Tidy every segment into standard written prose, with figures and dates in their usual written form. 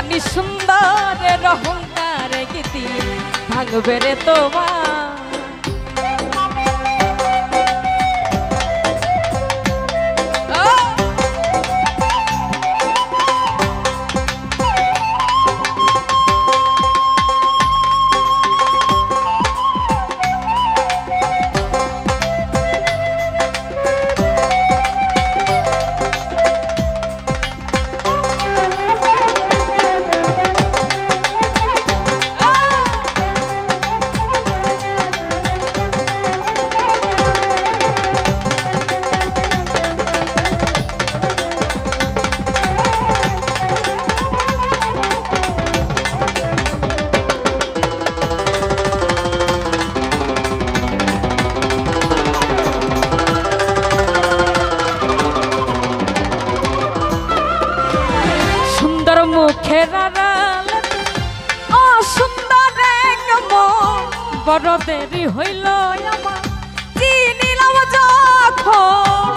জানি সুন্দরের অহংকার একদিন ভাঙবে রে তোমার। মুখের আড়ালে অসুন্দর এক মন বড় দেরি হইল আমার চিনিলাম যখন।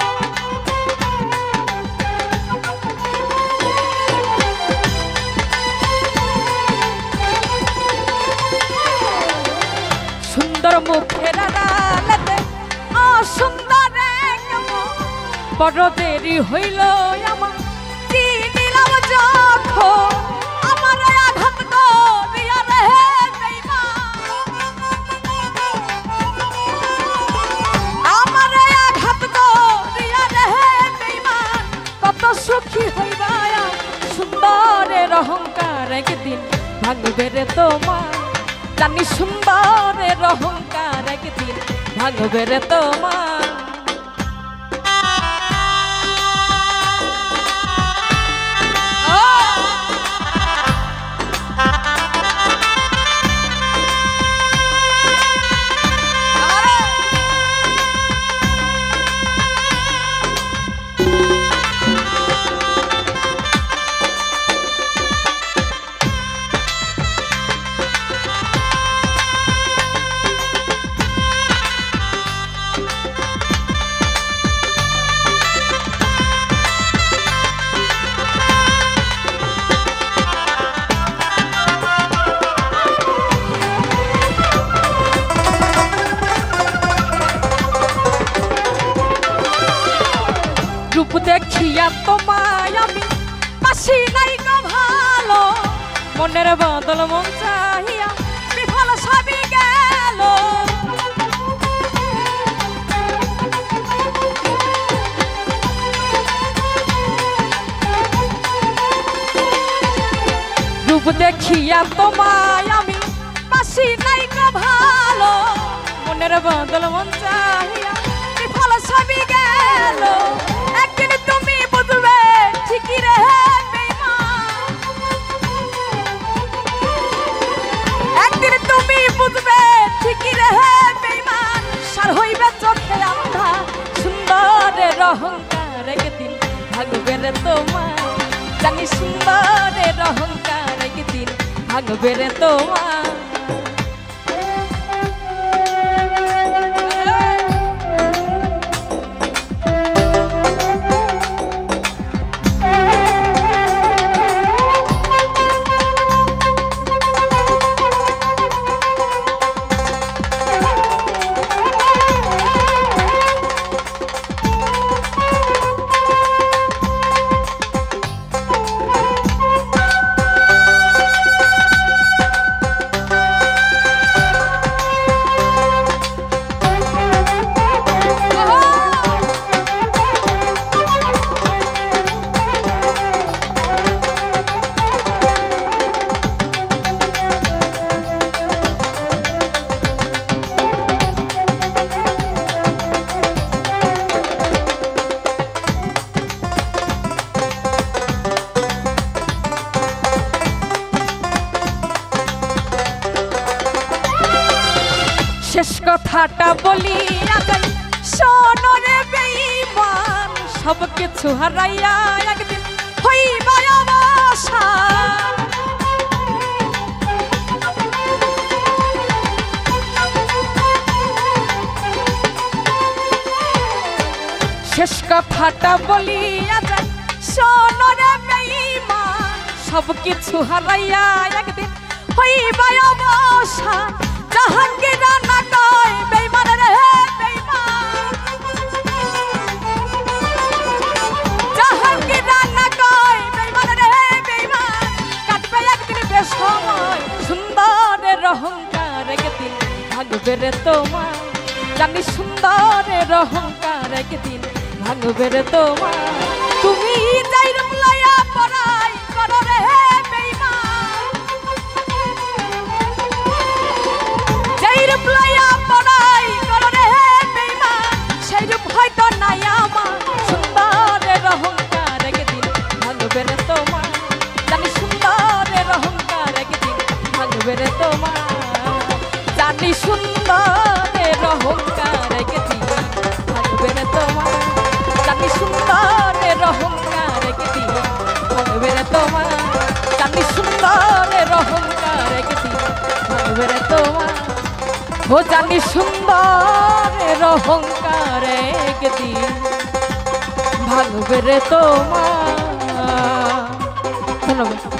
সুন্দর মুখের আড়ালে অসুন্দর এক মন বড় দেরি হইল আমার চিনিলাম যখন। আমার আঘাত করিয়া রে বেঈমান, আমার আঘাত করিয়া রে বেঈমান, কত সুখী হইবা সুন্দরের অহংকার একদিন ভাঙবে রে তোমার। জানি সুন্দরের অহংকার একদিন ভাঙবে রে তোমার। রূপ দেখিয়া তোমায় আমি পাশি নাই গো ভালো, মনের বদল মন চাহিয়া বিফল সবই গেল। রূপ দেখিয়া তোমায় আমি পাশি নাই গো ভালো, মনের বদল মন চাহিয়া বিফল সবই গেল। একদিন তুমি বুঝবে ঠিকই রে বেঈমান, একদিন তুমি বুঝবে ঠিকই রে বেঈমান, সার হইবে চোখে আন্ধা সুন্দরের অহংকার একদিন ভাঙবে রে তোমার। জানি সুন্দরের অহংকার একদিন ভাঙবে রে তোমার। শেষ কথাটা বলিয়া যাই শোনো রে বেঈমান, সব কিছু হারাইয়া একদিন হইবা অবসান। শেষ কথাটা বলিয়া যাই শোনো রে বেঈমান, সব কিছু হারাইয়া একদিন হইবা অবসান জাহাঙ্গীর না কয় বেঈমান রে বেঈমান জাহাঙ্গীর না কয় বেঈমান রে বেঈমান কাটবে একদিন বেশ সময় সুন্দরের অহংকার একদিন ভাঙবে রে তোমার জানি সুন্দরের অহংকার একদিন ভাঙবে রে তোমার তুমি যাইর মুলায়া পড়াই করো রে বেঈমান যাইর মুলায়া পড়াই করো রে বেঈমান সেই রূপ হয়তো নাই আমার সুন্দরের অহংকার একদিন ভাঙবে রে তোমার জানি সুন্দরের অহংকার একদিন ভাঙবে রে তোমার জানি সুন্দরের অহংকার একদিন ভাঙবে রে তোমার জানি সুন্দরের অহংকার একদিন ভাঙবে রে তোমার জানি সুন্দরের অহংকার একদিন ভাঙবে রে তোমার ও জানি সুন্দরের অহংকার একদিন ভাঙবে রে তোমার ধন্যবাদ।